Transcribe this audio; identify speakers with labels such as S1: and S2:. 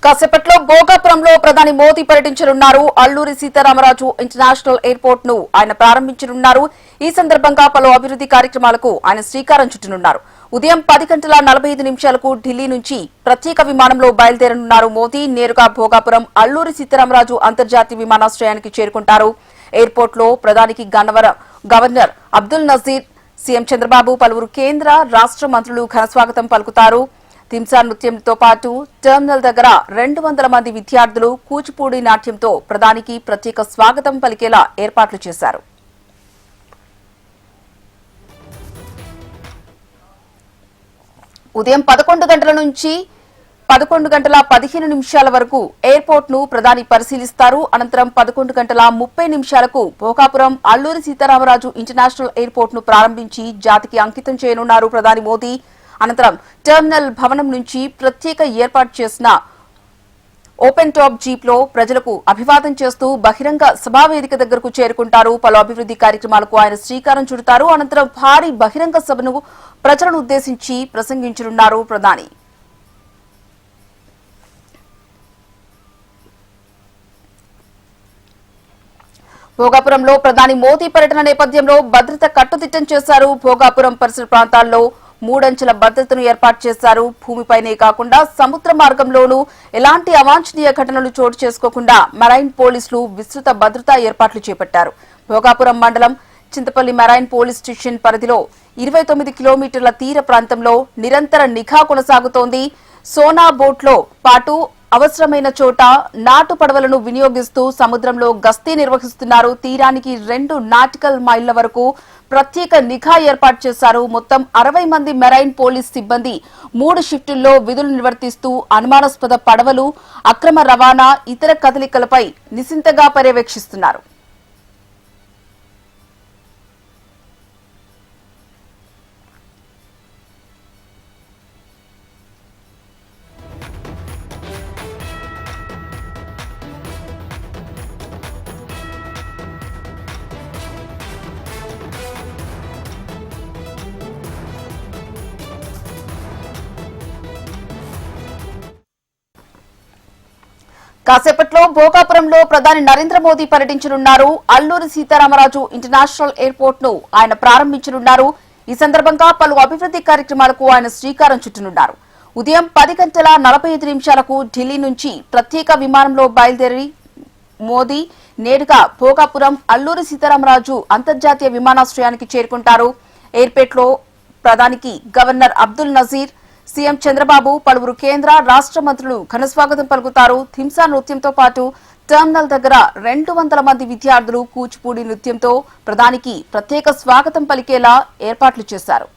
S1: కాసేపట్లో భోగాపురంలో ప్రధాని మోదీ పర్యటించనున్నారు. అల్లూరి సీతారామరాజు ఇంటర్నేషనల్ ఎయిర్పోర్ట్ ను ఆయన ప్రారంభించనున్నారు. ఈ సందర్భంగా పలు అభివృద్ది కార్యక్రమాలకు ఆయన శ్రీకారం చుట్టనున్నారు. ఉదయం 10:45 ఢిల్లీ నుంచి ప్రత్యేక విమానంలో బయలుదేరనున్నారు. మోదీ నేరుగా భోగాపురం అల్లూరి సీతారామరాజు అంతర్జాతీయ విమానాశ్రయానికి చేరుకుంటారు. ఎయిర్పోర్ట్ లో ప్రధానికి గవర్నర్ అబ్దుల్ నజీర్, సీఎం చంద్రబాబు, పలువురు కేంద్ర రాష్ట్ర మంత్రులు ఘనస్వాగతం పలుకుతారు. థింసా నృత్యంతో పాటు టెర్మినల్ దగ్గర 200 మంది విద్యార్థులు కూచిపూడి నాట్యంతో ప్రధానికి ప్రత్యేక స్వాగతం పలికేలా ఏర్పాట్లు చేశారు. ఉదయం 11 గంటల నుంచి 11:15 వరకు ఎయిర్పోర్ట్ ను ప్రధాని పరిశీలిస్తారు. అనంతరం 11:30 భోగాపురం అల్లూరి సీతారామరాజు ఇంటర్నేషనల్ ఎయిర్పోర్ట్ ను ప్రారంభించి జాతికి అంకితం చేయనున్నారు ప్రధాని మోదీ. అనంతరం టెర్మినల్ భవనం నుంచి ప్రత్యేక ఏర్పాటు చేసిన ఓపెన్ టాప్ జీప్ లో ప్రజలకు అభివాదం చేస్తూ బహిరంగ సభావేదిక దగ్గరకు చేరుకుంటారు. పలు అభివృద్ది కార్యక్రమాలకు ఆయన శ్రీకారం చుడతారు. అనంతరం భారీ బహిరంగ సభను ప్రజలను ఉద్దేశించి ప్రసంగించనున్నారు ప్రధాని. భోగాపురంలో ప్రధాని మోదీ పర్యటన నేపథ్యంలో భద్రత కట్టుదిట్టం చేశారు. భోగాపురం పరిసర ప్రాంతాల్లో 3 అంచెల భద్రతను ఏర్పాటు చేశారు. భూమిపైనే కాకుండా సముద్ర మార్గంలోనూ ఎలాంటి అవాంఛనీయ ఘటనలు చోటు చేసుకోకుండా మెరైన్ పోలీసులు విస్తృత భద్రతా ఏర్పాట్లు చేపట్టారు. భోగాపురం మండలం చింతపల్లి మెరైన్ పోలీస్ స్టేషన్ పరిధిలో 29 కిలోమీటర్ల తీర ప్రాంతంలో నిరంతర నిఘా కొనసాగుతోంది. సోనా బోట్లో పాటు అవసరమైన చోట నాటు పడవలను వినియోగిస్తూ సముద్రంలో గస్తీ నిర్వహిస్తున్నారు. తీరానికి 2 నాటికల్ మైళ్ల వరకు ప్రత్యేక నిఘా ఏర్పాటు చేశారు. మొత్తం 60 మంది మెరైన్ పోలీస్ సిబ్బంది 3 షిఫ్టుల్లో విధులు నిర్వర్తిస్తూ అనుమానాస్పద పడవలు, అక్రమ రవాణా, ఇతర కదలికలపై నిశితంగా పర్యవేక్షిస్తున్నారు. కాసేపట్లో భోగాపురంలో ప్రధాని నరేంద్ర మోదీ పర్యటించనున్నారు. అల్లూరి సీతారామరాజు ఇంటర్నేషనల్ ఎయిర్పోర్ట్ ను ఆయన ప్రారంభించనున్నారు. ఈ సందర్భంగా పలు అభివృద్ది కార్యక్రమాలకు ఆయన శ్రీకారం చుట్టనున్నారు. ఉదయం 10:45 ఢిల్లీ నుంచి ప్రత్యేక విమానంలో బయలుదేరి మోదీ నేరుగా భోగాపురం అల్లూరి సీతారామరాజు అంతర్జాతీయ విమానాశ్రయానికి చేరుకుంటారు. ఎయిర్పోర్ట్ లో ప్రధానికి గవర్నర్ అబ్దుల్ నజీర్, సీఎం చంద్రబాబు, పలువురు కేంద్ర రాష్ట్ర మంత్రులు ఘనస్వాగతం పలుకుతారు. థింసా నృత్యంతో పాటు టెర్మినల్ దగ్గర 200 మంది విద్యార్థులు కూచిపూడి నృత్యంతో ప్రధానికి ప్రత్యేక స్వాగతం పలికేలా ఏర్పాట్లు చేశారు.